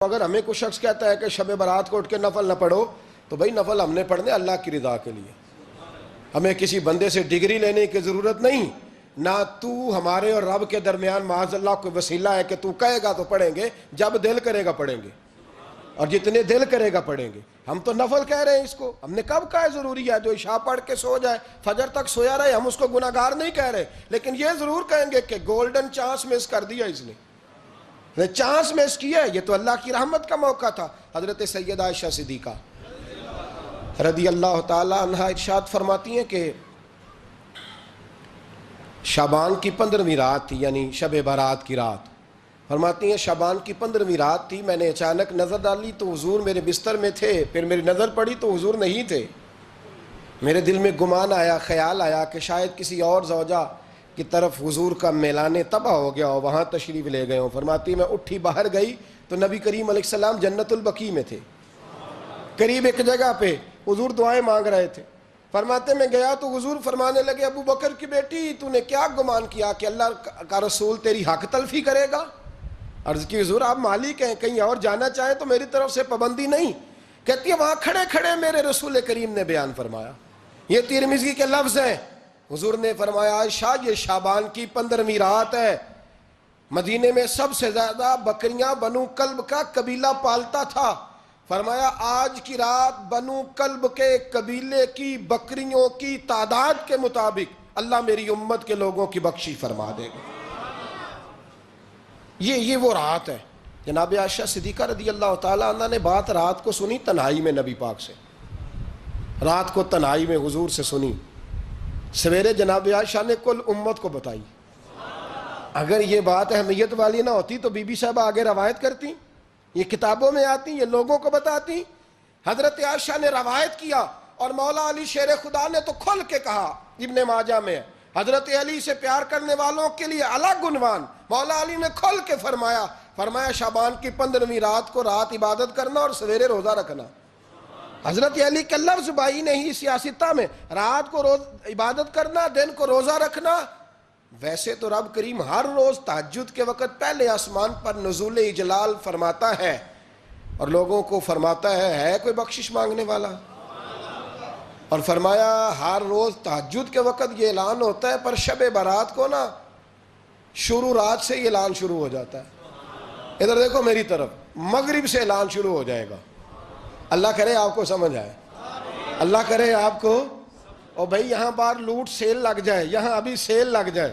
اگر ہمیں کوئی شخص کہتا ہے کہ شب برات کو اٹھ کے نفل نہ پڑھو تو بھائی نفل ہم نے پڑھنے اللہ کی رضا کے لیے، ہمیں کسی بندے سے ڈگری لینے کی ضرورت نہیں، نہ تو ہمارے اور رب کے درمیان معاذ اللہ کوئی وسیلہ ہے کہ تو کہے گا تو پڑھیں گے، جب دل کرے گا پڑھیں گے، اور جتنے دل کرے گا پڑھیں گے۔ ہم تو نفل کہہ رہے ہیں اس کو، ہم نے کب کہا ہے ضروری ہے جو عشاء پڑھ کے سو جائے فجر تک سویا رہے، ہم اس کو گناہگار نہیں کہہ رہے، لیکن یہ ضرور کہیں گے کہ گولڈن چانس مس کر دیا اس نے، چانس مس کیا ہے، یہ تو اللہ کی رحمت کا موقع تھا۔ حضرت سیدہ عائشہ صدیقہ رضی اللہ تعالی عنہا ارشاد فرماتی ہیں کہ شعبان کی 15ویں رات تھی، یعنی شب برات کی رات، فرماتی ہیں شعبان کی 15ویں رات تھی، میں نے اچانک نظر ڈالی تو حضور میرے بستر میں تھے، پھر میری نظر پڑی تو حضور نہیں تھے، میرے دل میں گمان آیا، خیال آیا کہ شاید کسی اور زوجہ کی طرف حضور کا میلان تباہ ہو گیا ہو، وہاں تشریف لے گئے ہوں۔ فرماتی میں اٹھی باہر گئی تو نبی کریم علیہ السلام جنت البقیع میں تھے، قریب ایک جگہ پہ حضور دعائیں مانگ رہے تھے۔ فرماتے میں گیا تو حضور فرمانے لگے ابو بکر کی بیٹی تو نے کیا گمان کیا کہ اللہ کا رسول تیری حق تلفی کرے گا؟ عرض کی حضور آپ مالک ہیں، کہیں اور جانا چاہیں تو میری طرف سے پابندی نہیں۔ کہتی ہے وہاں کھڑے کھڑے میرے رسول کریم نے بیان فرمایا، یہ ترمذی کے لفظ ہیں، حضور نے فرمایا عائشہ یہ شعبان کی 15ویں رات ہے، مدینے میں سب سے زیادہ بکریاں بنو کلب کا قبیلہ پالتا تھا، فرمایا آج کی رات بنو کلب کے قبیلے کی بکریوں کی تعداد کے مطابق اللہ میری امت کے لوگوں کی بخشی فرما دے گا۔ یہ وہ رات ہے۔ جناب عائشہ صدیقہ رضی اللہ تعالی عنہ نے بات رات کو سنی تنہائی میں نبی پاک سے، رات کو تنہائی میں حضور سے سنی، سویرے جناب عائشہ نے کل امت کو بتائی۔ اگر یہ بات اہمیت والی نہ ہوتی تو بی بی صاحبہ آگے روایت کرتی، یہ کتابوں میں آتی، یہ لوگوں کو بتاتی۔ حضرت عائشہ نے روایت کیا اور مولا علی شیر خدا نے تو کھل کے کہا، ابن ماجہ میں حضرت علی سے پیار کرنے والوں کے لیے الگ عنوان، مولا علی نے کھل کے فرمایا شعبان کی 15ویں رات کو رات عبادت کرنا اور سویرے روزہ رکھنا۔ حضرت علی کے لفظ بائی نہیں سیاستہ میں، رات کو روز عبادت کرنا، دن کو روزہ رکھنا۔ ویسے تو رب کریم ہر روز تہجد کے وقت پہلے آسمان پر نزول اجلال فرماتا ہے اور لوگوں کو فرماتا ہے کوئی بخشش مانگنے والا؟ اور فرمایا ہر روز تہجد کے وقت یہ اعلان ہوتا ہے، پر شب برات کو نا شروع رات سے یہ اعلان شروع ہو جاتا ہے۔ ادھر دیکھو میری طرف، مغرب سے اعلان شروع ہو جائے گا۔ اللہ کرے آپ کو سمجھ آئے، اللہ کرے آپ کو، اور بھائی یہاں بار لوٹ سیل لگ جائے، یہاں ابھی سیل لگ جائے،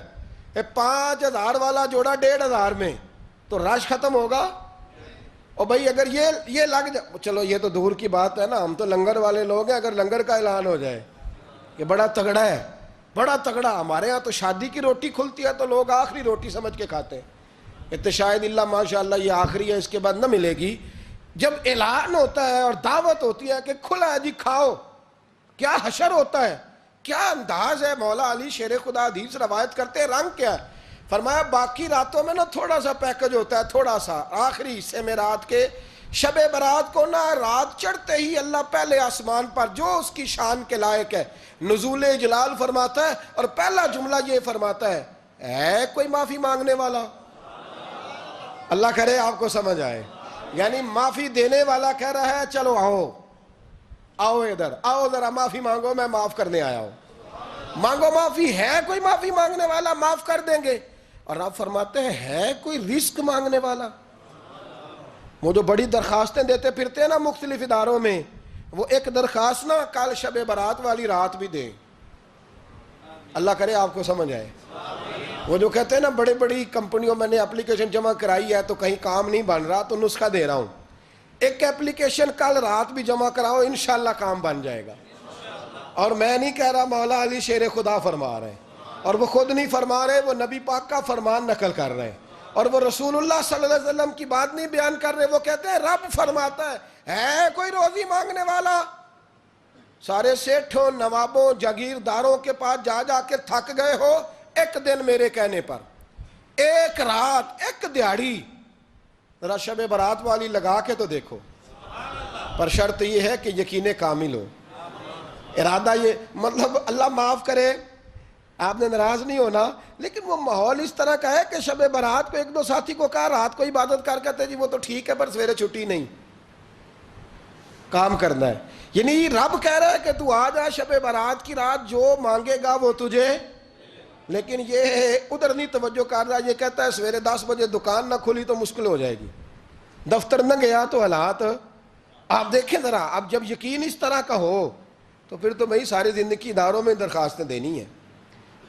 5000 والا جوڑا 1500 میں تو رش ختم ہوگا۔ اور بھائی اگر یہ لگ جائے، چلو یہ تو دور کی بات ہے نا، ہم تو لنگر والے لوگ ہیں، اگر لنگر کا اعلان ہو جائے کہ بڑا تگڑا ہے، بڑا تگڑا، ہمارے ہاں تو شادی کی روٹی کھلتی ہے تو لوگ آخری روٹی سمجھ کے کھاتے ہیں، تو شاید اللہ ماشاءاللہ یہ آخری ہے، اس کے بعد نہ ملے گی۔ جب اعلان ہوتا ہے اور دعوت ہوتی ہے کہ کھلا ہے جی کھاؤ، کیا حشر ہوتا ہے، کیا انداز ہے۔ مولا علی شیر خدا حدیث روایت کرتے ہیں، رنگ کیا ہے؟ فرمایا باقی راتوں میں نا تھوڑا سا پیکج ہوتا ہے، تھوڑا سا، آخری حصے میں رات کے شب برات کو نا رات چڑھتے ہی اللہ پہلے آسمان پر جو اس کی شان کے لائق ہے نزول جلال فرماتا ہے، اور پہلا جملہ یہ فرماتا ہے کوئی معافی مانگنے والا؟ اللہ کرے آپ کو سمجھ آئے، یعنی معافی دینے والا کہہ رہا ہے چلو آؤ ادھر آؤ ذرا معافی مانگو، میں معاف کرنے آیا ہوں، مانگو معافی، ہے کوئی معافی مانگنے والا؟ معاف کر دیں گے۔ اور آپ فرماتے ہیں ہے کوئی رزق مانگنے والا؟ وہ جو بڑی درخواستیں دیتے پھرتے ہیں نا مختلف اداروں میں، وہ ایک درخواست نا کل شب برات والی رات بھی دیں، اللہ کرے آپ کو سمجھ آئے۔ وہ جو کہتے ہیں نا بڑی بڑی کمپنیوں میں نے اپلیکیشن جمع کرائی ہے تو کہیں کام نہیں بن رہا تو نسخہ دے رہا ہوں، ایک اپلیکیشن کل رات بھی جمع کراؤ انشاءاللہ کام بن جائے گا۔ اور میں نہیں کہہ رہا، مولا علی شیر خدا فرما رہے ہیں، اور وہ خود نہیں فرما رہے، وہ نبی پاک کا فرمان نقل کر رہے ہیں، اور وہ رسول اللہ صلی اللہ علیہ وسلم کی بات نہیں بیان کر رہے، وہ کہتے ہیں رب فرماتا ہے کوئی روزی مانگنے والا؟ سارے سیٹھوں نوابوں جاگیرداروں کے پاس جا کے تھک گئے ہو، ایک دن میرے کہنے پر، ایک رات، ایک دیہڑی ذرا شب برات والی لگا کے تو دیکھو، پر شرط یہ ہے کہ یقین کامل ہو، ارادہ یہ، مطلب اللہ معاف کرے، آپ نے ناراض نہیں ہونا، لیکن وہ ماحول اس طرح کا ہے کہ شب برات کو ایک دو ساتھی کو کہا رات کو عبادت کر کہتے جی وہ تو ٹھیک ہے پر سویرے چھٹی نہیں، کام کرنا ہے. یعنی رب کہہ رہا ہے کہ تو آ جا شب برات کی رات، جو مانگے گا وہ تجھے. لیکن یہ ادھر نہیں توجہ کر رہا، یہ کہتا ہے سویرے 10 بجے دکان نہ کھلی تو مشکل ہو جائے گی، دفتر نہ گیا تو حالات. آپ دیکھیں ذرا، اب جب یقین اس طرح کا ہو تو پھر تو بھائی ساری زندگی اداروں میں درخواستیں دینی ہیں.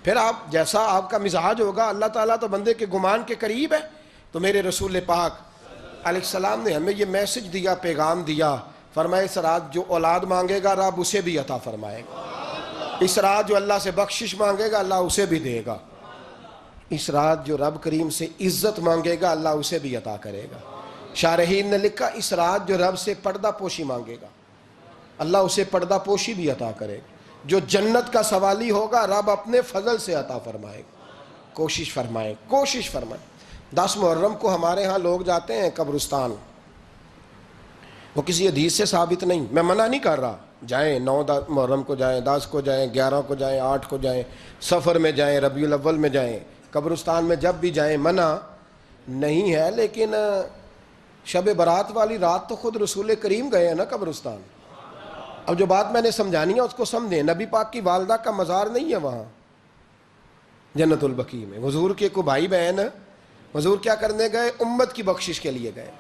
پھر آپ جیسا آپ کا مزاج ہوگا، اللہ تعالیٰ تو بندے کے گمان کے قریب ہے. تو میرے رسول پاک علیہ السلام نے ہمیں یہ میسج دیا، پیغام دیا، فرمایا اس رات جو اولاد مانگے گا رب اسے بھی عطا فرمائے گا، اس رات جو اللہ سے بخشش مانگے گا اللہ اسے بھی دے گا، اس رات جو رب کریم سے عزت مانگے گا اللہ اسے بھی عطا کرے گا. شارحین نے لکھا اس رات جو رب سے پردہ پوشی مانگے گا اللہ اسے پردہ پوشی بھی عطا کرے گا، جو جنت کا سوالی ہوگا رب اپنے فضل سے عطا فرمائے گا. کوشش فرمائیں، کوشش فرمائیں. 10 محرم کو ہمارے ہاں لوگ جاتے ہیں قبرستان، وہ کسی حدیث سے ثابت نہیں، میں منع نہیں کر رہا، جائیں 9 محرم کو جائیں، 10 کو جائیں، 11 کو جائیں، 8 کو جائیں، سفر میں جائیں، ربیع الاول میں جائیں، قبرستان میں جب بھی جائیں منع نہیں ہے. لیکن شب برات والی رات تو خود رسول کریم گئے ہیں نا قبرستان. اب جو بات میں نے سمجھانی ہے اس کو سمجھیں. نبی پاک کی والدہ کا مزار نہیں ہے وہاں جنت البقیع میں، حضور کے کو بھائی بہن، حضور کیا کرنے گئے؟ امت کی بخشش کے لیے گئے.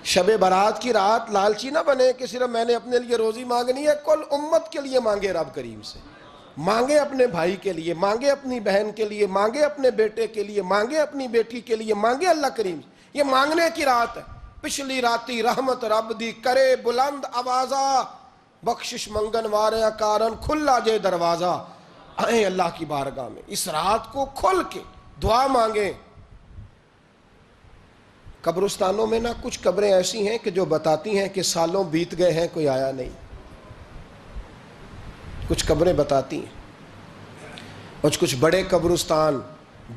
شب برات کی رات لالچی نہ بنے کہ صرف میں نے اپنے لیے روزی مانگنی ہے، کل امت کے لیے مانگے رب کریم سے، مانگے اپنے بھائی کے لیے، مانگے اپنی بہن کے لیے، مانگے اپنے بیٹے کے لیے، مانگے اپنی بیٹی کے لیے، مانگے اللہ کریم سے. یہ مانگنے کی رات ہے. پچھلی راتی رحمت رب دی کرے بلند آوازہ، بخشش منگن وارے کارن کھلا جے دروازہ. آئیں اللہ کی بارگاہ میں اس رات کو کھل کے دعا مانگیں. قبرستانوں میں نا کچھ قبریں ایسی ہیں کہ جو بتاتی ہیں کہ سالوں بیت گئے ہیں کوئی آیا نہیں. کچھ قبریں بتاتی ہیں. اور کچھ بڑے قبرستان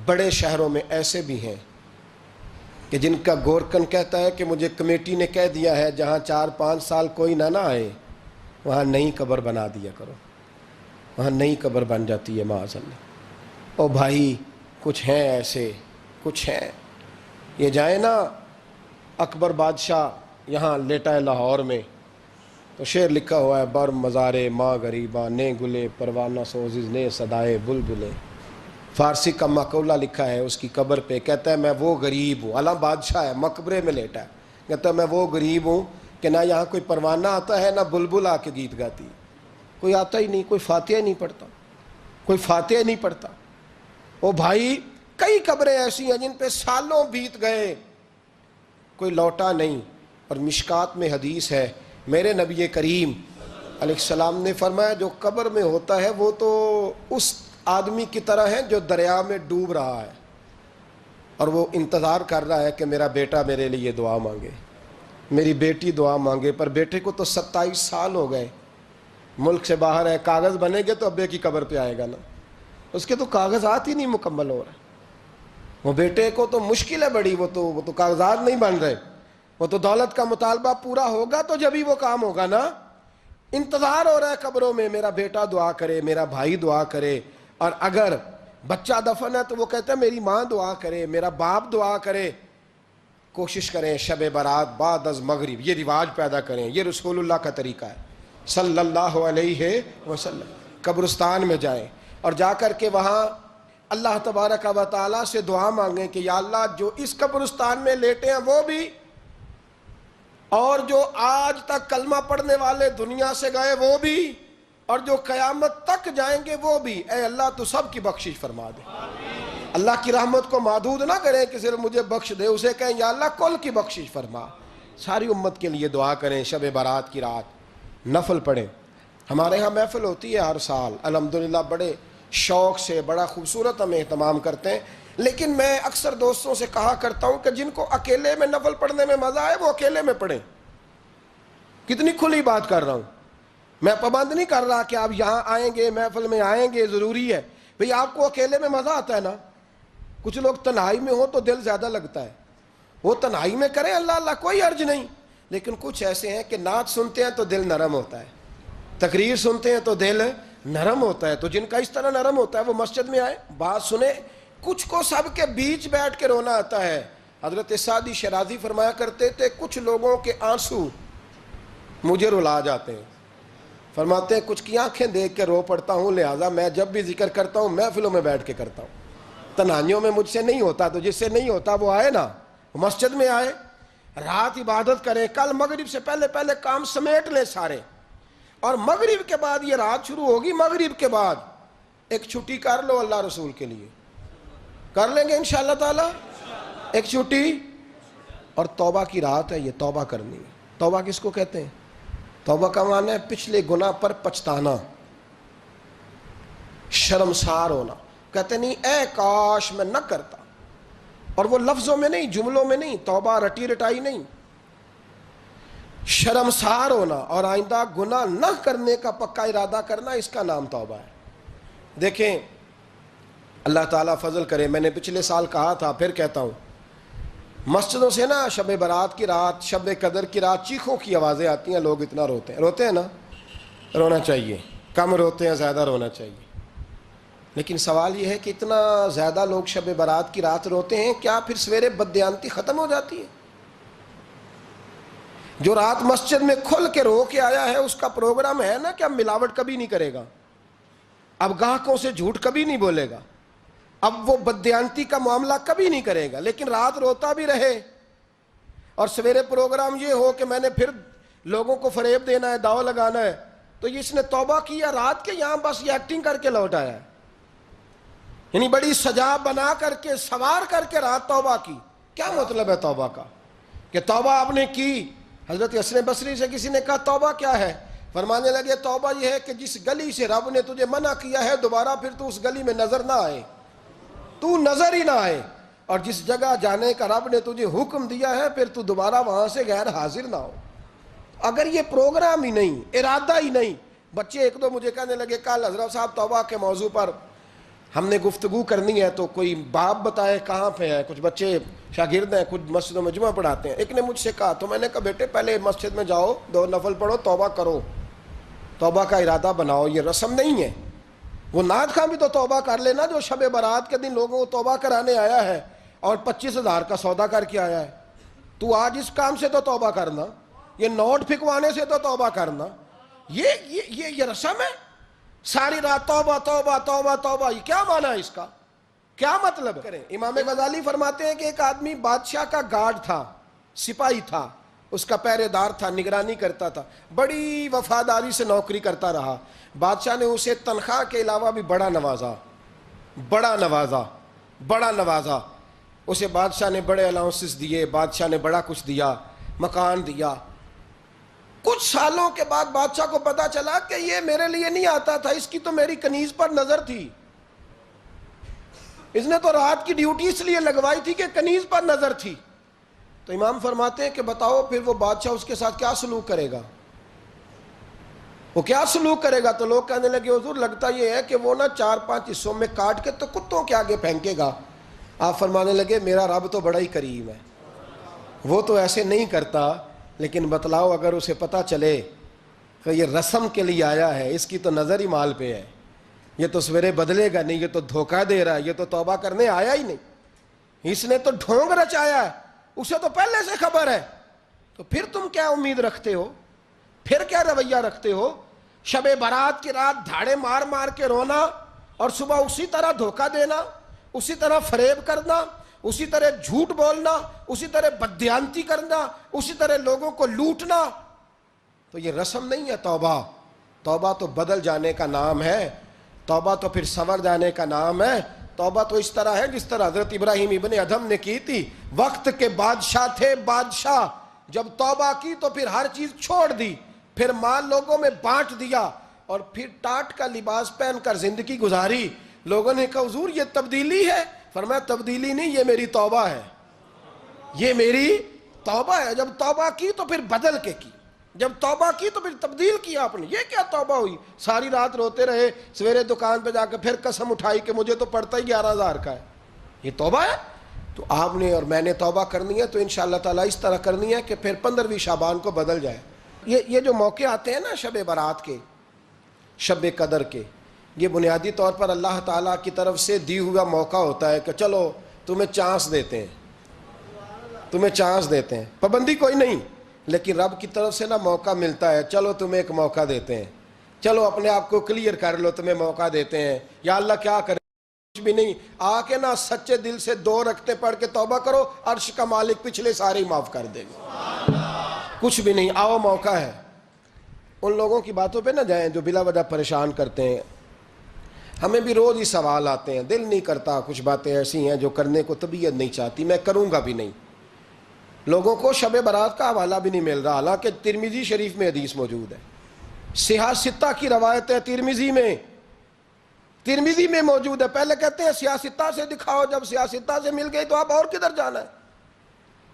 بڑے شہروں میں ایسے بھی ہیں کہ جن کا گورکن کہتا ہے کہ مجھے کمیٹی نے کہہ دیا ہے جہاں 4-5 سال کوئی نہ آئے وہاں نئی قبر بنا دیا کرو، وہاں نئی قبر بن جاتی ہے معاذ اللہ. او بھائی کچھ ہیں ایسے، کچھ ہیں. یہ جائیں نا اکبر بادشاہ یہاں لیٹا ہے لاہور میں، تو شعر لکھا ہوا ہے بر مزارے ماں غریباں نے گلے پروانہ سوزز نے صدائے بلبلے. فارسی کا مقولہ لکھا ہے اس کی قبر پہ، کہتا ہے میں وہ غریب ہوں، اعلیٰ بادشاہ ہے مقبرے میں لیٹا ہے، کہتا ہے میں وہ غریب ہوں کہ نہ یہاں کوئی پروانہ آتا ہے نہ بلبل آ کے گیت گاتی، کوئی آتا ہی نہیں، کوئی فاتحہ نہیں پڑھتا، کوئی فاتحہ نہیں پڑھتا. او بھائی کئی قبریں ایسی ہیں جن پہ سالوں بیت گئے کوئی لوٹا نہیں. اور مشکات میں حدیث ہے میرے نبی کریم علیہ السلام نے فرمایا جو قبر میں ہوتا ہے وہ تو اس آدمی کی طرح ہے جو دریا میں ڈوب رہا ہے اور وہ انتظار کر رہا ہے کہ میرا بیٹا میرے لیے دعا مانگے، میری بیٹی دعا مانگے. پر بیٹے کو تو 27 سال ہو گئے، ملک سے باہر ہے، کاغذ بنے گے تو ابے کی قبر پہ آئے گا نا، اس کے تو کاغذات ہی نہیں مکمل ہو رہے. وہ بیٹے کو تو مشکل ہے بڑی، وہ تو کاغذات نہیں بن رہے، وہ تو دولت کا مطالبہ پورا ہوگا تو جبھی وہ کام ہوگا نا. انتظار ہو رہا ہے قبروں میں میرا بیٹا دعا کرے، میرا بھائی دعا کرے. اور اگر بچہ دفن ہے تو وہ کہتا ہے میری ماں دعا کرے، میرا باپ دعا کرے. کوشش کریں شب برات بعد از مغرب یہ رواج پیدا کریں. یہ رسول اللہ کا طریقہ ہے صلی اللہ علیہ وسلم. قبرستان میں جائیں اور جا کر کے وہاں اللہ تبارک و تعالیٰ سے دعا مانگیں کہ یا اللہ جو اس قبرستان میں لیٹے ہیں وہ بھی، اور جو آج تک کلمہ پڑھنے والے دنیا سے گئے وہ بھی، اور جو قیامت تک جائیں گے وہ بھی. اے اللہ تو سب کی بخشش فرما دے. اللہ کی رحمت کو محدود نہ کریں کہ صرف مجھے بخش دے، اسے کہیں یا اللہ کل کی بخشش فرما. ساری امت کے لیے دعا کریں. شب برات کی رات نفل پڑھیں. ہمارے ہاں محفل ہوتی ہے ہر سال الحمدللہ، بڑے شوق سے بڑا خوبصورت ہم اہتمام کرتے ہیں. لیکن میں اکثر دوستوں سے کہا کرتا ہوں کہ جن کو اکیلے میں نفل پڑھنے میں مزہ آئے وہ اکیلے میں پڑھیں. کتنی کھلی بات کر رہا ہوں، میں پابند نہیں کر رہا کہ آپ یہاں آئیں گے محفل میں آئیں گے ضروری ہے. بھئی آپ کو اکیلے میں مزہ آتا ہے نا. کچھ لوگ تنہائی میں ہو تو دل زیادہ لگتا ہے، وہ تنہائی میں کریں اللہ اللہ کوئی عرض نہیں. لیکن کچھ ایسے ہیں کہ نعت سنتے ہیں تو دل نرم ہوتا ہے، تقریر سنتے ہیں تو دل نرم ہوتا ہے. تو جن کا اس طرح نرم ہوتا ہے وہ مسجد میں آئے, بات سنے. کچھ کو سب کے بیچ بیٹھ کے رونا آتا ہے. حضرت سعدی شیرازی فرمایا کرتے تھے کچھ لوگوں کے آنسو مجھے رلا جاتے ہیں. فرماتے ہیں کچھ کی آنکھیں دیکھ کے رو پڑتا ہوں, لہٰذا میں جب بھی ذکر کرتا ہوں محفلوں میں بیٹھ کے کرتا ہوں. تنہائیوں میں مجھ سے نہیں ہوتا, تو جس سے نہیں ہوتا وہ آئے نا, مسجد میں آئے, رات عبادت کریں. کل مغرب سے پہلے پہلے کام سمیٹ لیں سارے, اور مغرب کے بعد یہ رات شروع ہوگی, مغرب کے بعد ایک چھٹی کر لو اللہ رسول کے لیے. کر لیں گے انشاءاللہ تعالی ایک چھٹی. اور توبہ کی رات ہے یہ, توبہ کرنی ہے. توبہ کس کو کہتے ہیں؟ توبہ کا معنی ہے پچھلے گناہ پر پچھتانا, شرمسار ہونا. کہتے نہیں اے کاش میں نہ کرتا, اور وہ لفظوں میں نہیں, جملوں میں نہیں, توبہ رٹی رٹائی نہیں. شرمسار ہونا اور آئندہ گناہ نہ کرنے کا پکا ارادہ کرنا, اس کا نام توبہ ہے. دیکھیں اللہ تعالیٰ فضل کرے, میں نے پچھلے سال کہا تھا پھر کہتا ہوں, مسجدوں سے نا شب برات کی رات, شب قدر کی رات چیخوں کی آوازیں آتی ہیں, لوگ اتنا روتے ہیں نا. رونا چاہیے, کم روتے ہیں, زیادہ رونا چاہیے. لیکن سوال یہ ہے کہ اتنا زیادہ لوگ شب برات کی رات روتے ہیں, کیا پھر سویرے بددیانتی ختم ہو جاتی ہے؟ جو رات مسجد میں کھل کے رو کے آیا ہے اس کا پروگرام ہے نا کہ اب ملاوٹ کبھی نہیں کرے گا, اب گاہکوں سے جھوٹ کبھی نہیں بولے گا, اب وہ بددیانتی کا معاملہ کبھی نہیں کرے گا. لیکن رات روتا بھی رہے اور سویرے پروگرام یہ ہو کہ میں نے پھر لوگوں کو فریب دینا ہے, داؤ لگانا ہے, تو اس نے توبہ کیا رات کے, یہاں بس یہ ایکٹنگ کر کے لوٹ آیا ہے. یعنی بڑی سجا بنا کر کے, سوار کر کے رات توبہ کی. کیا مطلب ہے توبہ کا؟ کہ توبہ آپ نے کی. حضرت حسن بصری سے کسی نے کہا توبہ کیا ہے؟ فرمانے لگے توبہ یہ ہے کہ جس گلی سے رب نے تجھے منع کیا ہے دوبارہ پھر تو اس گلی میں نظر نہ آئے, تو نظر ہی نہ آئے. اور جس جگہ جانے کا رب نے تجھے حکم دیا ہے پھر تو دوبارہ وہاں سے غیر حاضر نہ ہو. اگر یہ پروگرام ہی نہیں, ارادہ ہی نہیں. بچے ایک دو مجھے کہنے لگے کل حضرت صاحب توبہ کے موضوع پر ہم نے گفتگو کرنی ہے, تو کوئی باب بتائے کہاں پہ ہے. کچھ بچے شاگرد ہیں, کچھ مسجدوں میں جمعہ پڑھاتے ہیں. ایک نے مجھ سے کہا, تو میں نے کہا بیٹے پہلے مسجد میں جاؤ, 2 نفل پڑھو, توبہ کرو, توبہ کا ارادہ بناؤ. یہ رسم نہیں ہے. وہ نعت خواں بھی تو توبہ کر لینا جو شب برات کے دن لوگوں کو توبہ کرانے آیا ہے اور 25,000 کا سودا کر کے آیا ہے. تو آج اس کام سے تو توبہ کرنا, یہ نوٹ پھکوانے سے تو توبہ کرنا. یہ رسم ہے. ساری رات توبہ توبہ توبہ توبہ, یہ کیا معنی ہے اس کا؟ کیا مطلب کریں؟ امام غزالی فرماتے ہیں کہ ایک آدمی بادشاہ کا گارڈ تھا, سپاہی تھا, اس کا پہرے دار تھا, نگرانی کرتا تھا, بڑی وفاداری سے نوکری کرتا رہا. بادشاہ نے اسے تنخواہ کے علاوہ بھی بڑا نوازا. اسے بادشاہ نے بڑے الاؤنسز دیے, بادشاہ نے بڑا کچھ دیا, مکان دیا. کچھ سالوں کے بعد بادشاہ کو پتا چلا کہ یہ میرے لیے نہیں آتا تھا, اس کی تو میری کنیز پر نظر تھی. اس نے تو رات کی ڈیوٹی اس لیے لگوائی تھی کہ کنیز پر نظر تھی. تو امام فرماتے ہیں کہ بتاؤ پھر وہ بادشاہ اس کے ساتھ کیا سلوک کرے گا؟ وہ کیا سلوک کرے گا؟ تو لوگ کہنے لگے حضور لگتا یہ ہے کہ وہ نا 4-5 حصوں میں کاٹ کے تو کتوں کے آگے پھینکے گا. آپ فرمانے لگے میرا رب تو بڑا ہی کریم ہے, وہ تو ایسے نہیں کرتا. لیکن بتلاؤ اگر اسے پتا چلے کہ یہ رسم کے لیے آیا ہے, اس کی تو نظر ہی مال پہ ہے, یہ تو سویرے بدلے گا نہیں, یہ تو دھوکہ دے رہا ہے, یہ تو توبہ کرنے آیا ہی نہیں, اس نے تو ڈھونگ رچایا ہے, اسے تو پہلے سے خبر ہے. تو پھر تم کیا امید رکھتے ہو؟ پھر کیا رویہ رکھتے ہو؟ شب برات کی رات دھاڑے مار مار کے رونا اور صبح اسی طرح دھوکہ دینا, اسی طرح فریب کرنا, اسی طرح جھوٹ بولنا, اسی طرح بددیانتی کرنا, اسی طرح لوگوں کو لوٹنا. تو یہ رسم نہیں ہے توبہ. توبہ تو بدل جانے کا نام ہے, توبہ تو پھر سنور جانے کا نام ہے. توبہ تو اس طرح ہے جس طرح حضرت ابراہیم ابن ادھم نے کی تھی. وقت کے بادشاہ تھے, بادشاہ جب توبہ کی تو پھر ہر چیز چھوڑ دی, پھر مال لوگوں میں بانٹ دیا اور پھر ٹاٹ کا لباس پہن کر زندگی گزاری. لوگوں نے کہا حضور یہ تبدیلی ہے. فرمایا تبدیلی نہیں, یہ میری توبہ ہے, یہ میری توبہ ہے. جب توبہ کی تو پھر بدل کے کی, جب توبہ کی تو پھر تبدیل کیا آپ نے. یہ کیا توبہ ہوئی؟ ساری رات روتے رہے, سویرے دکان پہ جا کے پھر قسم اٹھائی کہ مجھے تو پڑتا ہی 11,000 کا ہے. یہ توبہ ہے؟ تو آپ نے اور میں نے توبہ کرنی ہے تو انشاءاللہ تعالیٰ اس طرح کرنی ہے کہ پھر 15ویں شعبان کو بدل جائے. یہ جو موقع آتے ہیں نا شب برات کے, شب قدر کے، یہ بنیادی طور پر اللہ تعالیٰ کی طرف سے دی ہوا موقع ہوتا ہے کہ چلو تمہیں چانس دیتے ہیں، تمہیں چانس دیتے ہیں، پابندی کوئی نہیں، لیکن رب کی طرف سے نا موقع ملتا ہے، چلو تمہیں ایک موقع دیتے ہیں، چلو اپنے آپ کو کلیئر کر لو، تمہیں موقع دیتے ہیں، یا اللہ کیا کرے، کچھ بھی نہیں، آ کے نا سچے دل سے 2 رکعتیں پڑھ کے توبہ کرو، عرش کا مالک پچھلے سارے ہی معاف کر دے گا، کچھ بھی نہیں، آؤ موقع ہے۔ ان لوگوں کی باتوں پہ نہ جائیں جو بلا وجہ پریشان کرتے ہیں، ہمیں بھی روز ہی سوال آتے ہیں، دل نہیں کرتا، کچھ باتیں ایسی ہیں جو کرنے کو طبیعت نہیں چاہتی، میں کروں گا بھی نہیں۔ لوگوں کو شب برات کا حوالہ بھی نہیں مل رہا، حالانکہ ترمذی شریف میں حدیث موجود ہے، صحاح ستہ کی روایت ہے، ترمذی میں موجود ہے۔ پہلے کہتے ہیں صحاح ستہ سے دکھاؤ، جب صحاح ستہ سے مل گئی تو آپ اور کدھر جانا ہے؟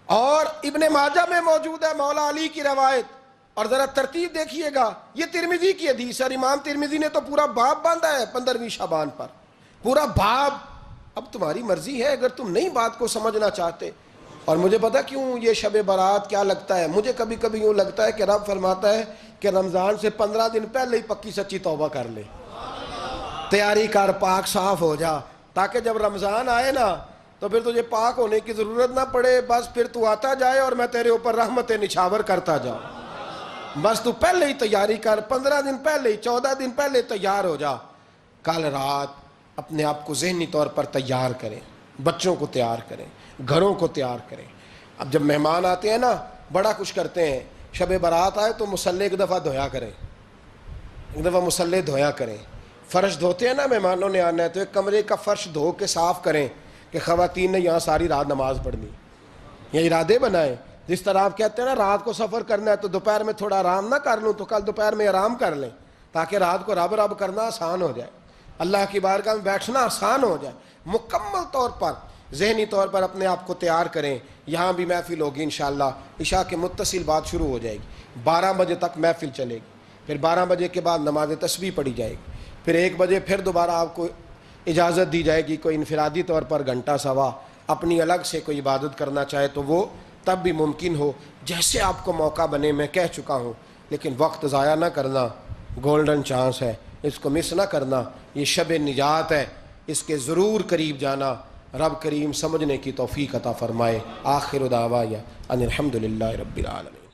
اور ابن ماجہ میں موجود ہے مولا علی کی روایت، اور ذرا ترتیب دیکھیے گا، یہ ترمذی کی حدیث ہے، اور امام ترمذی نے تو پورا باب باندھا ہے 15ویں شعبان پر، پورا باب۔ اب تمہاری مرضی ہے، اگر تم نئی بات کو سمجھنا چاہتے۔ اور مجھے پتا کیوں یہ شب برات کیا لگتا ہے، مجھے کبھی کبھی یوں لگتا ہے کہ رب فرماتا ہے کہ رمضان سے 15 دن پہلے ہی پکی سچی توبہ کر لے، تیاری کر، پاک صاف ہو جا، تاکہ جب رمضان آئے نا تو پھر تجھے پاک ہونے کی ضرورت نہ پڑے، بس پھر تو آتا جائے اور میں تیرے اوپر رحمت نچھاور کرتا جاؤں، بس تو پہلے ہی تیاری کر، 15 دن پہلے ہی، 14 دن پہلے تیار ہو جا۔ کل رات اپنے آپ کو ذہنی طور پر تیار کریں، بچوں کو تیار کریں، گھروں کو تیار کریں۔ اب جب مہمان آتے ہیں نا بڑا کچھ کرتے ہیں، شب برات آئے تو مصلے ایک دفعہ دھویا کریں، ایک دفعہ مصلے دھویا کریں۔ فرش دھوتے ہیں نا، مہمانوں نے آنا ہے تو ایک کمرے کا فرش دھو کے صاف کریں کہ خواتین نے یہاں ساری رات نماز پڑھنی، یہ ارادے بنائیں۔ جس طرح آپ کہتے ہیں نا رات کو سفر کرنا ہے تو دوپہر میں تھوڑا آرام نہ کر لوں تو کل دوپہر میں آرام کر لیں، تاکہ رات کو رب رب کرنا آسان ہو جائے، اللہ کی بارگاہ میں بیٹھنا آسان ہو جائے۔ مکمل طور پر ذہنی طور پر اپنے آپ کو تیار کریں۔ یہاں بھی محفل ہوگی انشاءاللہ، عشاء کے متصل بعد شروع ہو جائے گی، 12 بجے تک محفل چلے گی، پھر 12 بجے کے بعد نماز تسبیح پڑھی جائے گی، پھر 1 بجے پھر دوبارہ آپ کو اجازت دی جائے گی، کوئی انفرادی طور پر گھنٹہ سوا اپنی الگ سے کوئی عبادت کرنا چاہے تو وہ تب بھی ممکن ہو، جیسے آپ کو موقع بنے۔ میں کہہ چکا ہوں، لیکن وقت ضائع نہ کرنا، گولڈن چانس ہے، اس کو مس نہ کرنا، یہ شب نجات ہے، اس کے ضرور قریب جانا۔ رب کریم سمجھنے کی توفیق عطا فرمائے۔ آخر دعوایا ان الحمدللہ رب العالمین۔